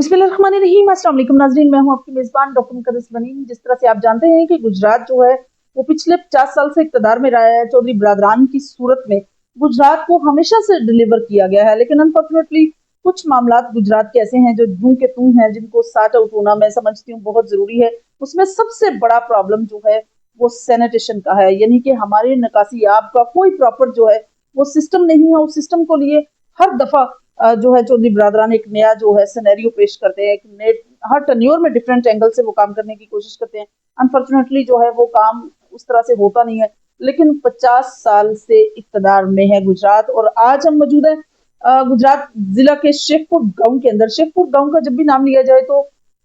बिस्मिल्लाहिर्रहमानिर्रहीम। अस्सलाम वालेकुम नाज़रीन, मैं हूं आपकी मेज़बान डॉक्टर मुक़द्दस बनीम। जिस तरह से आप जानते हैं कि गुजरात जो है वो पिछले 50 साल से इक़्तिदार में रहा है। चौधरी बिरादरान की सूरत में गुजरात को हमेशा से डिलीवर किया गया है, लेकिन अनफॉर्चुनेटली कुछ मामलात गुजरात के ऐसे हैं जो जूं के तूं हैं, जिनको सॉर्ट आउट होना मैं समझती हूँ बहुत जरूरी है। उसमें सबसे बड़ा प्रॉब्लम जो है वो सैनिटेशन का है, यानी कि हमारे निकासी आब का कोई प्रॉपर जो है वो सिस्टम नहीं है। उस सिस्टम को लिए हर दफा जो है चौधरी बिरादरान एक नया जो है सिनेरियो पेश करते हैं, एक नए हर टन्योर में डिफरेंट एंगल से वो काम करने की कोशिश करते हैं। अनफॉर्चुनेटली जो है वो काम उस तरह से होता नहीं है, लेकिन 50 साल से इक़्तिदार में है गुजरात। और आज हम मौजूद हैं गुजरात जिला के शेखपुर गांव के अंदर। शेखपुर गांव का जब भी नाम लिया जाए तो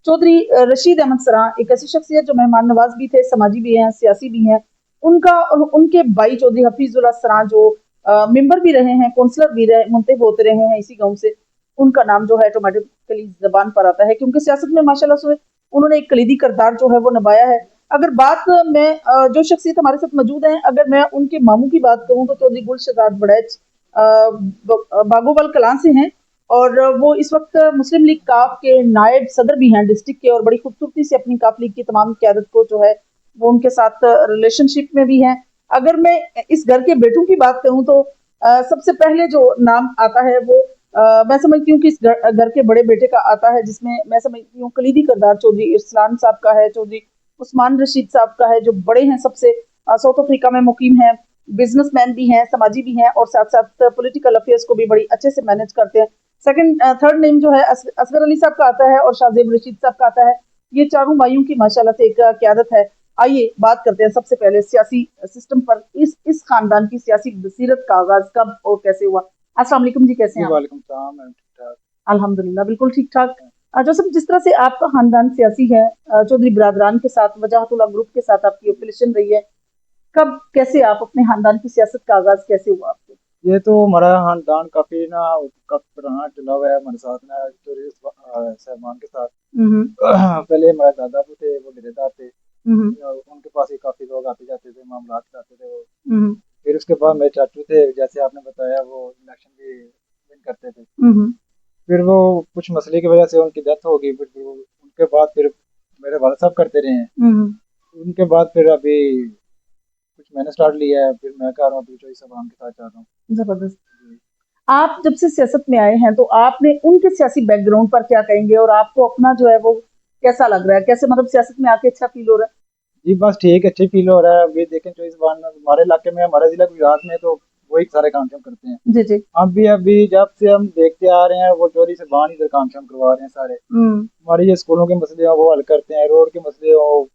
चौधरी रशीद अहमद सरां एक ऐसी शख्सियत जो मेहमान नवाज भी थे, समाजी भी हैं, सियासी भी हैं। उनका और उनके भाई चौधरी हफीजुल्लाह सरां जो मेंबर भी रहे हैं, काउंसलर भी रहे, मुंतखब होते रहे हैं इसी गांव से, उनका नाम जो है ऑटोमेटिकली जबान पर आता है, क्योंकि सियासत में माशाल्लाह से उन्होंने एक कलीदी किरदार जो है वो निभाया है। अगर बात मैं जो शख्सियत हमारे साथ मौजूद हैं, अगर मैं उनके मामू की बात करूं तो चौधरी गुलशदाद बड़ैच बागोवाल कलां से हैं, और वो इस वक्त मुस्लिम लीग काफ के नायब सदर भी हैं डिस्ट्रिक्ट के, और बड़ी खूबसूरती से अपनी काफ लीग की तमाम क्यादत को जो है वो उनके साथ रिलेशनशिप में भी हैं। अगर मैं इस घर के बेटों की बात करूं तो सबसे पहले जो नाम आता है वो मैं समझती हूँ कि इस घर के बड़े बेटे का आता है, जिसमें मैं समझती हूँ कलीदी किरदार चौधरी इरसलान साहब का है, चौधरी उस्मान रशीद साहब का है, जो बड़े हैं सबसे, साउथ अफ्रीका में मुकीम है, बिजनेसमैन भी हैं, समाजी भी हैं, और साथ साथ पॉलिटिकल अफेयर्स को भी बड़ी अच्छे से मैनेज करते हैं। सेकंड थर्ड नेम जो है असगर अली साहब का आता है और शाहजेब रशीद साहब का आता है। ये चारों भाइयों की माशाल्लाह से एक क्यादत है। आइए बात करते हैं सबसे पहले सियासी सिस्टम पर। इस खानदान की सियासी बसीरत का आगाज कब और कैसे हुआ? अस्सलाम वालेकुम जी, कैसे हैं आप? वालेकुम सलाम, मैं ठीक ठाक। अल्हम्दुलिल्लाह बिल्कुल ठीक ठाक। जोसेफ, जिस तरह से आपका खानदान सियासी है, चौधरी बिरादरान के साथ, वजाहतुल्लाह ग्रुप के साथ आपकी एफिलिएशन रही है, कब कैसे आप अपने खानदान की सियासत का आगाज कैसे हुआ आपके? ये तो हमारा खानदान काफी ना काफी पुराना चला हुआ है हमारे साथ ना, साहबान के साथ। हम्म। पहले हमारे दादा भी थे, वो डेरेदार थे। हम्म। उनके पास ही काफी लोग आते जाते थे, मामलात कराते थे वो। हम्म। फिर उसके बाद मेरे चाचू थे, जैसे आपने बताया, वो इलेक्शन भी विन करते थे। हम्म। फिर वो कुछ मसले की वजह से उनकी डेथ हो गई। फिर उनके बाद फिर मेरे वाले साहब करते रहे हैं। हम्म। उनके बाद फिर अभी कुछ मैंने स्टार्ट लिया है, फिर मैं कर रहा हूँ, अभी जो साहबान के साथ जा रहा हूँ। जबरदस्त। आप जब से सियासत में आए हैं तो आपने उनके सियासी बैकग्राउंड पर क्या कहेंगे, और आपको अपना जो है वो कैसा लग रहा है, कैसे मतलब सियासत में आके अच्छा फील हो रहा जी बस ठीक है, अच्छी फील हो रहा है। अभी देखें जो इस बार हमारे इलाके में, हमारे जिला गुजरात में, तो वही सारे काम शाम करते हैं। है? जी जी। अभी जब से हम देखते आ रहे हैं, वो चोरी से बाहर इधर काम शाम करवा रहे हैं सारे। हम्म। हमारे ये स्कूलों के मसले हो वो हल करते हैं, रोड के मसले हो,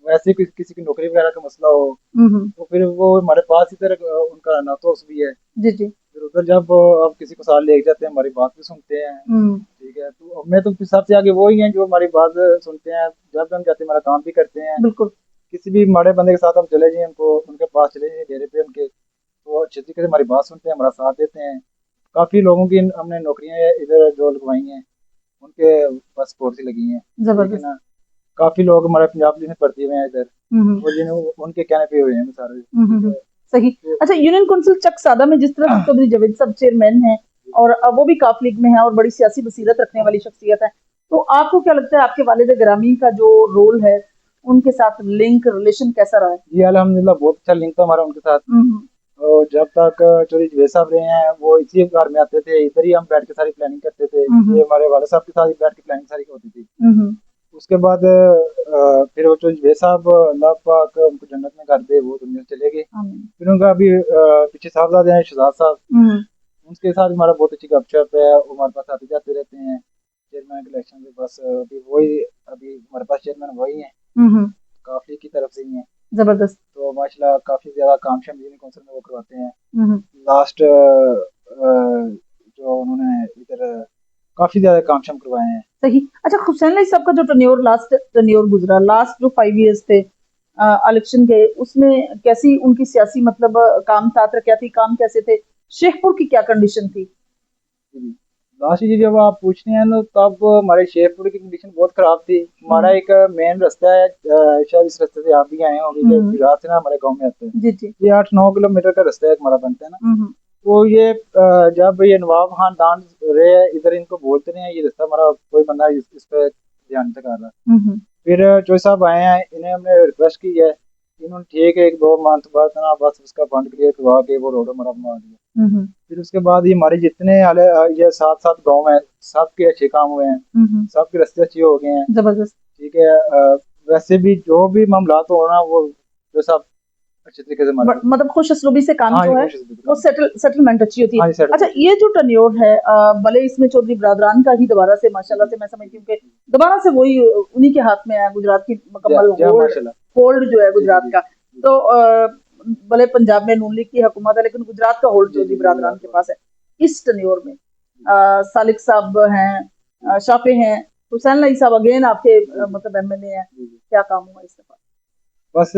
वैसे किसी की नौकरी वगैरह का मसला हो, हम्म। तो फिर वो हमारे पास इधर उनका नातोस भी है। जी जी। फिर उधर जब अब किसी को साथ ले जाते हैं, हमारी बात भी सुनते हैं। हम्म। ठीक है, तो अब मैं तो फिर सबसे आगे वो ही हैं जो हमारी बात सुनते हैं। जब भी हम जाते हैं हमारा काम भी करते हैं। बिल्कुल। किसी भी माड़े बंदे के साथ हम चले जाएं, उनको उनके पास चले जाएं डेरे पे उनके, तो वो अच्छी तरीके से हमारी बात सुनते हैं, हमारा साथ देते हैं। काफ़ी लोगों की हमने नौकरियां इधर जो लगवाई हैं, उनके बस सपोर्ट से लगी हैं। ठीक है जबरदस्त। ना। काफ़ी लोग हमारे पंजाब पुलिस में भर्ती हुए हैं इधर, हम्म। वो जिन्हें उनके कहने पे हुए हैं सारे। ठीक हम्म। है। सही। तो अच्छा, यूनियन काउंसिल चक सादा में जिस तरह से चौधरी जावेद साहब चेयरमैन हैं, और अब वो भी काफ लीग में है और बड़ी सियासी बसीरत रखने वाली शख्सियत है, तो आपको क्या लगता है आपके वालिद ग्रामी का जो रोल है, उनके साथ लिंक रिलेशन कैसा रहा है? ये अल्हम्दुलिल्लाह बहुत अच्छा लिंक था हमारा उनके साथ। हम्म। और जब तक चौधरी जवेद साहब रहे हैं, वो इसी घर में आते थे, इधर ही हम बैठ के सारी प्लानिंग करते थे। हम्म। ये हमारे वाले साहब के साथ ही बैठ के प्लानिंग सारी होती थी। हम्म। उसके बाद फिर वो चौधरी जवेद साहब, अल्लाह पाक उनको जन्नत में कर दे, वो दुनिया से चले गए। आमीन। फिर उनका अभी पीछे साहबजादे हैं, शहजाद साहब। हम्म। उनके साथ हमारा बहुत अच्छी गपशप है, वो हमारे पास आते जाते रहते हैं चेयरमैन के इलेक्शन में। बस अभी हमारे पास चेयरमैन वही हैं, हम्म। काफी की तरफ से ही हैं। जबरदस्त। तो माशाल्लाह काफी ज्यादा काम शाम यूनियन काउंसिल में वो करवाते हैं। हम्म। लास्ट जो उन्होंने इधर काफी ज्यादा काम शाम करवाए हैं। सही। अच्छा, हुसैन अली साहब का जो लास्ट टन्योर गुजरा, लास्ट जो 5 इयर्स थे इलेक्शन के, उसमें कैसी उनकी सियासी मतलब काम साथ क्या थी, काम कैसे थे, शेखपुर की क्या कंडीशन थी? लास्ट जी जब आप पूछते हैं ना, तब हमारे शेरपुर की कंडीशन बहुत खराब थी। हमारा एक मेन रास्ता है, शायद इस रास्ते से आप भी आए होंगे, जो गुजरात से ना हमारे गांव में आते हैं। जी जी। ये 8-9 किलोमीटर का रास्ता है हमारा बनता है ना। तो ये जब ये नवाब खानदान रहे इधर, इनको बोलते रहे हैं ये रास्ता हमारा, कोई बंदा इस पे ध्यान नहीं कर रहा। फिर चौधरी साहब आए हैं, इन्हें हमने रिक्वेस्ट की है, इन्होंने ठीक है 1-2 मंथ बाद ना बस उसका फंड क्लियर करवा के वो रोड हमारा बना दिया। फिर उसके बाद ये हमारे जितने हाले ये 7-7 गाँव हैं, सबके अच्छे काम हुए हैं, सबके रास्ते अच्छे हो गए हैं। जबरदस्त। ठीक है, वैसे भी जो भी मामला हो ना वो जो सब अच्छे तरीके से मतलब खुश असलूबी से काम हाँ, जो है वो सेटलमेंट अच्छी होती है। हाँ, अच्छा, ये जो टर्न्योर है भले इसमें चौधरी ब्रादरान का ही दोबारा से माशाल्लाह से मैं समझती हूँ कि दोबारा से वही उन्हीं के हाथ में है गुजरात की मुकम्मल होल्ड जो है गुजरात का। तो भले पंजाब में नून लीग की हुकूमत है लेकिन गुजरात का होल्ड चौधरी ब्रादरान के पास है। इस टर्न्योर में सालिक साहब हैं, शाफे हैं, हुसैन अली साहब अगेन आपके मतलब एमएलए हैं, क्या काम हुआ इस दफा? बस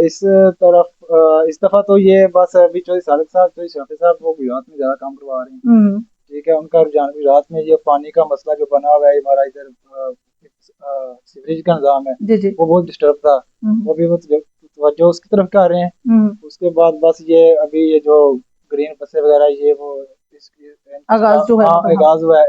इस दफा तो ये बस अभी चौधरी सालिक साहब, चौधरी शाफी साहब वो गुजरात में ज्यादा काम करवा रहे हैं। ठीक है, उनका रुझान गुजरात में ये पानी का मसला जो बना हुआ है हमारा इधर सीवरेज का निजाम है वो बहुत डिस्टर्ब था, वो भी जो उसकी तरफ कर रहे हैं। उसके बाद बस ये अभी ये जो ग्रीन बसें वगैरह ये वो आगाज जो है आगाज हुआ है,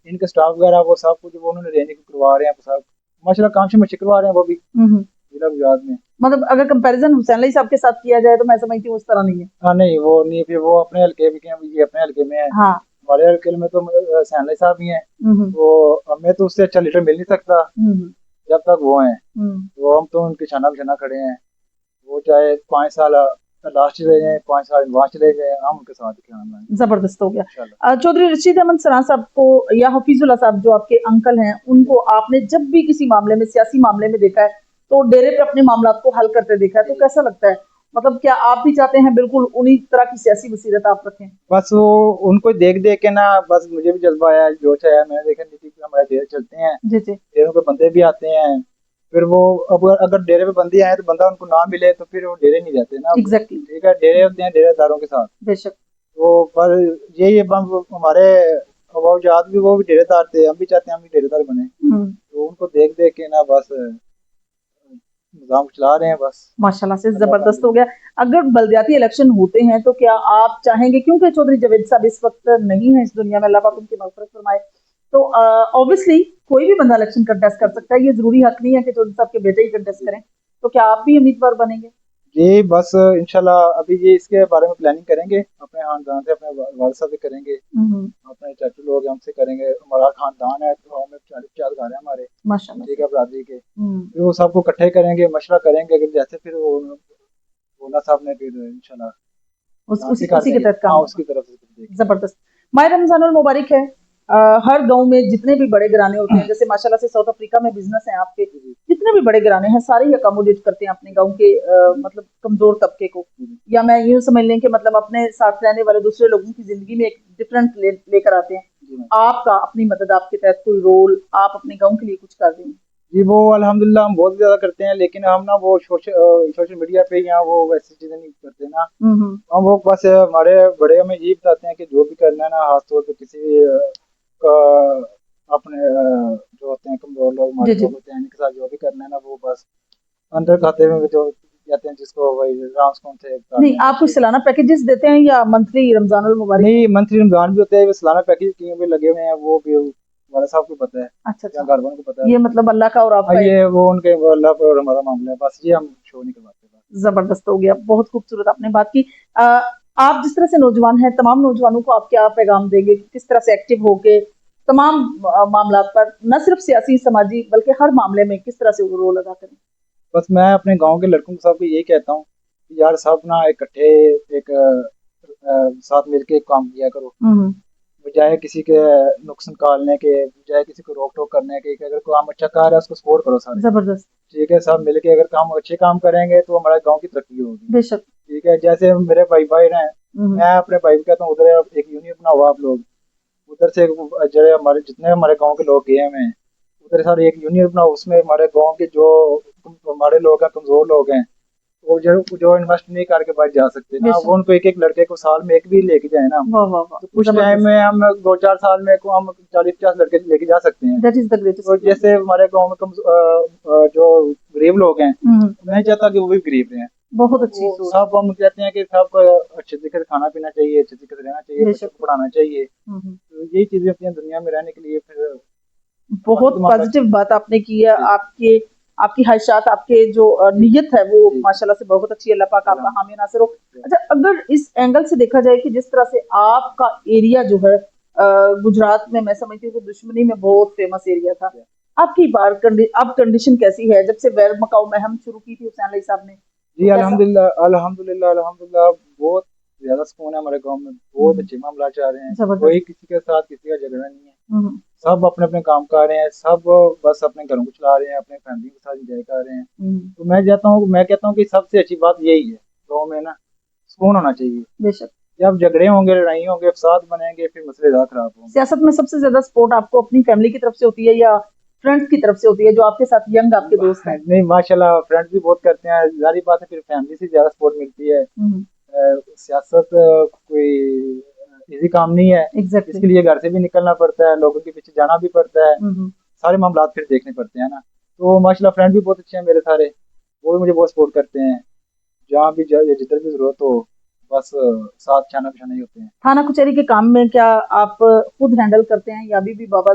इनके स्टाफ वगैरह वो सब कुछ वो उन्होंने रेनिंग करवा रहे हैं, सब माशाल्लाह काम से मच्छी करवा रहे हैं वो भी जिला गुजरात में। मतलब अगर कंपैरिजन हुसैन अली साहब के साथ किया जाए तो मैं समझती हूँ उस तरह नहीं है। हाँ नहीं, वो नहीं, फिर वो अपने हल्के भी ये अपने हल्के में है। हाँ, हमारे हल्के में तो हुसैन अली साहब ही हैं, तो हमें तो उससे अच्छा लीडर मिल नहीं सकता जब तक वो हैं। तो हम तो उनके छाना बिछाना खड़े हैं, वो चाहे 5 साल लास्ट चले जाए, 5 साल बाद चले जाए, हम उनके साथ ही। जबरदस्त हो गया। चौधरी रशीद अहमद सरार साहब को या हफीजुल्लाह साहब जो आपके अंकल हैं, उनको आपने जब भी किसी मामले में, सियासी मामले में देखा है तो डेरे पे अपने मामला को हल करते देखा है, तो कैसा लगता है? मतलब क्या आप भी चाहते हैं बिल्कुल उन्हीं तरह की सियासी बसीरत आप रखें? बस वो उनको देख देख के ना बस मुझे भी जज्बा आया, जोश आया, मैंने देखा नीति हमारे डेरे चलते हैं, डेरों पे बंदे भी आते हैं, फिर वो अगर डेरे पे बंदे आए तो बंदा उनको ना मिले तो फिर वो डेरे नहीं जाते ना। एग्जैक्टली। ठीक है, डेरे होते हैं डेरेदारों के साथ बेशक। तो पर ये हमारे अबाउजाद भी वो भी डेरेदार थे, हम भी चाहते हैं हम भी डेरेदार बने, तो उनको देख देख के ना बस निजाम चला रहे हैं बस। माशाल्लाह से जबरदस्त हो गया। अगर बलदियाती इलेक्शन होते हैं तो क्या आप चाहेंगे, क्योंकि चौधरी जावेद साहब इस वक्त नहीं है इस दुनिया में, अल्लाह पाक उनकी मग़फ़िरत फरमाए, तो ऑब्वियसली कोई भी बंदा इलेक्शन कंटेस्ट कर सकता है, ये जरूरी हक नहीं है कि चौधरी साहब के बेटे ही कंटेस्ट करें, तो क्या आप भी उम्मीदवार बनेंगे? जी बस इंशाल्लाह अभी ये इसके बारे में प्लानिंग करेंगे, अपने खानदान से, अपने वालिद साहब से करेंगे, अपने चाचू लोग हमसे करेंगे, हमारा खानदान है गाँव में 40-50 घर है हमारे माशाल्लाह, ठीक है, बरादरी के, फिर वो सबको इकट्ठे करेंगे, मशवरा करेंगे, अगर जैसे फिर वो बोला साहब ने फिर इंशाल्लाह उसी के तहत काम, उसकी तरफ से। जबरदस्त। माह रमजानुल मुबारक है, हर गांव में जितने भी बड़े घराने होते हैं, जैसे माशाल्लाह से साउथ अफ्रीका में बिजनेस है आपके, जितने भी बड़े घराने हैं सारे ही अकोमोडेट करते हैं अपने गांव के मतलब कमजोर तबके को, या मैं यूं समझ लें कि मतलब अपने साथ रहने वाले दूसरे लोगों की जिंदगी में एक डिफरेंट लेकर आते हैं। आपका अपनी मदद आपके तहत कोई रोल, आप अपने गाँव के लिए कुछ कर दें? जी वो अल्हम्दुलिल्लाह हम बहुत ज्यादा करते हैं, लेकिन हम ना वो सोशल मीडिया पे या वो वैसी चीजें नहीं करते ना, हम वो बस हमारे बड़े हमें ये बताते हैं कि जो भी करना है ना, खासतौर पे किसी भी अपने जो होते हैं कमजोर लोग हमारे लोग होते हैं, इनके साथ जो भी करना है ना वो बस अंदर खाते में जो कहते हैं जिसको वही राम्स कौन थे। नहीं, आप कुछ सालाना पैकेजेस देते हैं या मंथली रमजानुल मुबारक? नहीं, मंथली रमजान भी होता है, सालाना पैकेज भी लगे हुए हैं, वो भी वाला साहब को पता है। अच्छा, घर वालों को पता है, ये मतलब अल्लाह का और आपका, ये वो उनके अल्लाह पे और हमारा मामला है, बस ये हम शो नहीं करवाते। जबरदस्त हो गया, बहुत खूबसूरत आपने बात की। आप जिस तरह से नौजवान हैं, तमाम नौजवानों को आप क्या पैगाम देंगे, किस तरह से एक्टिव होके तमाम मामला पर, न सिर्फ सियासी समाजी बल्कि हर मामले में किस तरह से रोल अदा करें? बस मैं अपने गाँव के लड़कों को सबको यही कहता हूँ कि यार सब ना इकट्ठे एक साथ मिलके काम किया करो, बजाय किसी के नुक्स निकालने के, बजाय किसी को रोक टोक करने के, अगर काम अच्छा कर रहा है उसको सपोर्ट करो सारे। जबरदस्त। ठीक है, सब मिलके अगर काम अच्छे काम करेंगे तो हमारे गांव की तरक्की होगी। बेशक। ठीक है, जैसे मेरे भाई हैं, मैं अपने भाई को कहता हूँ उधर एक यूनियन बनाओ आप लोग, उधर से जो हमारे जितने हमारे गाँव के लोग गए हैं उधर सारे एक यूनियन बनाओ, उसमें हमारे गाँव के जो हमारे लोग हैं, कमजोर लोग हैं, वो जो इन्वेस्ट नहीं करके बच जा सकते ना, वो उनको एक लड़के को साल में एक भी लेके जाए ना, तो कुछ टाइम में हम 2-4 साल में को हम 40-50 लड़के लेके जा सकते हैं। That is the greatest। तो जैसे हमारे गाँव में जो गरीब लोग हैं, मैं चाहता कि वो भी गरीब रहे, बहुत अच्छी वो सोच। सब हम कहते हैं कि सबको अच्छे तरीके से खाना पीना चाहिए, अच्छे तरीके से रहना चाहिए, बच्चों बेशक। को पढ़ाना चाहिए। हम्म। तो यही चीजें होती हैं दुनिया में रहने के लिए। फिर बाकी तो बहुत मामला। पॉजिटिव बात आपने की है। जी आपके आपकी ख़्वाहिशात, आपके जो जी नीयत है वो जी। माशाल्लाह से बहुत अच्छी है। अल्लाह पाक आपका हामी अल्हम्दुलिल्लाह। नासिर हो। अच्छा, अगर इस एंगल से देखा जाए कि जिस तरह से आपका एरिया जो है गुजरात में, मैं समझती हूँ कि दुश्मनी में बहुत फेमस एरिया था। आपकी अब कंडीशन कैसी है? जब से वैर मकाऊ मुहिम शुरू की थी हुसैन अली साहब ने, जी तो कैसा? अल्हम्दुलिल्लाह अल्हम्दुलिल्लाह अल्हम्दुलिल्लाह। बहुत ज्यादा सुकून है हमारे गांव में, बहुत हम्म, अच्छे मामला चल रहे हैं। जबरदस्त। कोई किसी के साथ किसी का झगड़ा नहीं है। हम्म। सब अपने अपने काम कर रहे हैं, सब बस अपने घरों को चला रहे हैं, अपने फैमिली के साथ एंजॉय कर रहे हैं। हम्म। तो मैं कहता हूँ कि सबसे अच्छी बात यही है गाँव में ना, सुकून होना चाहिए। बेशक। जब झगड़े होंगे, लड़ाई होंगे, फसाद बनेंगे, फिर मसले ज्यादा खराब होंगे। सियासत में सबसे ज्यादा सपोर्ट आपको अपनी फैमिली की तरफ से होती है या फ्रेंड्स की तरफ से होती है, जो आपके साथ यंग आपके दोस्त हैं? नहीं माशाल्लाह, फ्रेंड्स भी बहुत करते हैं, जारी बात है, फिर फैमिली से ज्यादा सपोर्ट मिलती है। हम्म। सियासत कोई इजी काम नहीं है। एग्जैक्टली। इसके लिए घर से भी निकलना पड़ता है, लोगों के पीछे जाना भी पड़ता है, हम्म। सारे मामला फिर देखने पड़ते हैं ना। तो माशाल्लाह फ्रेंड भी बहुत अच्छे हैं मेरे सारे, वो भी मुझे बहुत सपोर्ट करते हैं। जहाँ भी जिधर भी जरूरत हो, बस साथ छाना बिछाना ही होते हैं। थाना कचहरी के काम में क्या आप खुद हैंडल करते हैं या अभी भी बाबा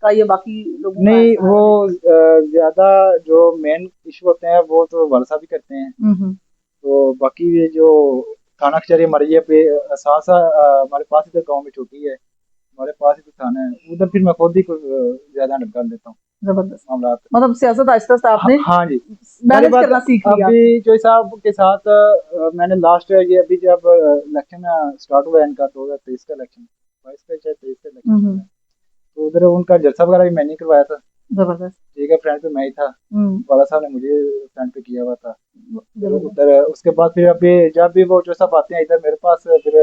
का या बाकी लोगों का नहीं, वो सहारा लेते हैं? ज्यादा जो मेन इशू होते हैं वो तो वालसा भी करते हैं। हम्म। तो बाकी ये जो थाना कचहरी हमारे ये पे साथ साथ हमारे पास इधर गाँव में छोटी है, हमारे पास ही तो थाना है, उधर फिर मैं खुद ही ज्यादा हैंडल कर लेता हूँ जबरदस्त। मामला। मतलब सियासत आहिस्ता आहिस्ता हाँ आपने हाँ जी। सारी मैनेज बात। करना सीख लिया आपने। अभी जो साहब के साथ मैंने लास्ट ये अभी जब इलेक्शन स्टार्ट हुआ है इनका 2023 का इलेक्शन, 22 का शायद 23 का इलेक्शन चल रहा हम्म। है, तो उधर उनका जलसा वगैरह भी मैंने ही करवाया था। जबरदस्त। ठीक है, फ्रंट पे मैं ही था, हम्म। बाला साहब ने मुझे फ्रंट पे किया हुआ था। फिर जबरदस्त। उधर उसके बाद फिर अभी जब भी वो जो सब आते हैं इधर मेरे पास, फिर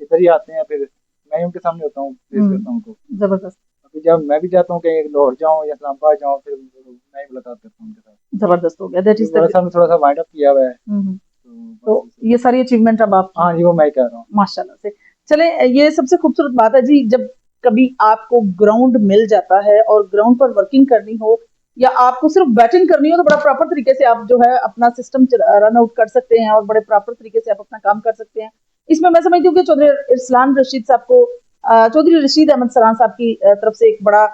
इधर ही आते हैं, फिर मैं ही उनके सामने होता हूँ, फेस करता हूँ उनको। जबरदस्त। अभी जब मैं भी जाता हूँ कहीं लाहौर जाऊँ या इस्लामाबाद जाऊँ, फिर मैं ही मुलाकात करता हूँ उनके साथ। जबरदस्त हो गया, दैट अभी इज बाला द। साहब ने थोड़ा सा वाइंड अप किया हुआ है, तो तो बस इसी। ये सारी अचीवमेंट अब आपकी हाँ हैं। जी, वो मैं ही कह रहा हूँ। माशाल्लाह से। चले, ये सबसे खूबसूरत बात है जी, जब कभी आपको ग्राउंड मिल जाता है और ग्राउंड पर वर्किंग करनी हो या आपको सिर्फ बैटिंग करनी हो, तो बड़ा प्रॉपर तरीके से आप जो है अपना सिस्टम रन आउट कर सकते हैं और बड़े प्रॉपर तरीके से आप अपना काम कर सकते हैं। इसमें मैं समझती हूँ कि चौधरी इरसलान रशीद साहब को, चौधरी रशीद अहमद सरान साहब की तरफ से एक बड़ा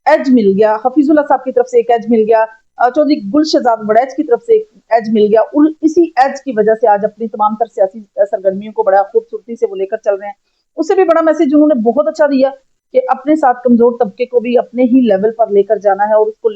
एज मिल गया, हफीजुल्लाह साहब की तरफ से एक एज मिल गया, चौधरी गुलशहजाद वड़ैच की तरफ से एक एज मिल गया। इसी एज की वजह से आज अपनी तमाम तर सियासी सरगर्मियों को बड़ा खूबसूरती से वो लेकर चल रहे हैं। उससे भी बड़ा मैसेज उन्होंने बहुत अच्छा दिया कि अपने साथ कमजोर तबके को भी अपने ही लेवल पर लेकर जाना है, और उसको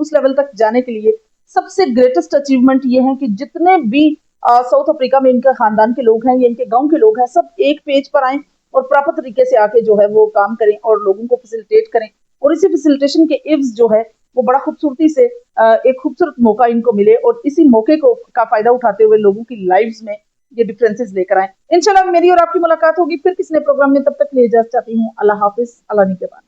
उस लेवल तक जाने के लिए सबसे ग्रेटेस्ट अचीवमेंट ये है कि जितने भी साउथ अफ्रीका में इनके खानदान के लोग हैं या इनके गांव के लोग हैं, सब एक पेज पर आए और प्रॉपर तरीके से आके जो है वो काम करें और लोगों को फैसिलिटेट करें। और इसी फैसिलिटेशन के इव्स जो है वो बड़ा खूबसूरती से एक खूबसूरत मौका इनको मिले और इसी मौके को का फायदा उठाते हुए लोगों की लाइव्स में ये डिफरेंसेस लेकर आए। इंशाल्लाह मेरी और आपकी मुलाकात होगी फिर किसी नए प्रोग्राम में, तब तक ले जा चाहती हूँ अल्लाह हाफिज, अल्लाह निगहबान।